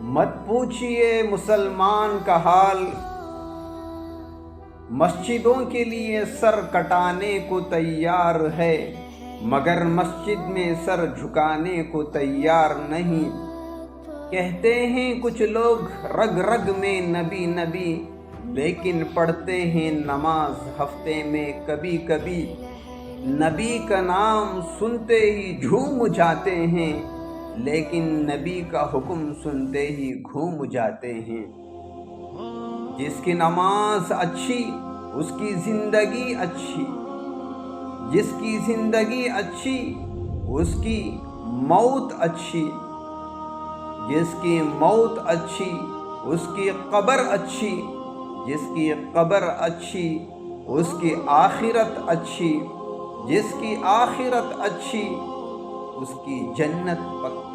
मत पूछिए मुसलमान का हाल, मस्जिदों के लिए सर कटाने को तैयार है, मगर मस्जिद में सर झुकाने को तैयार नहीं। कहते हैं कुछ लोग रग रग में नबी नबी, लेकिन पढ़ते हैं नमाज हफ्ते में कभी कभी। नबी का नाम सुनते ही झूम जाते हैं, लेकिन नबी का हुक्म सुनते ही घूम जाते हैं। जिसकी नमाज अच्छी उसकी जिंदगी अच्छी, जिसकी जिंदगी अच्छी उसकी मौत अच्छी, जिसकी मौत अच्छी उसकी कब्र अच्छी, जिसकी कब्र अच्छी उसकी आखिरत अच्छी, जिसकी आखिरत अच्छी उसकी जन्नत पक्की।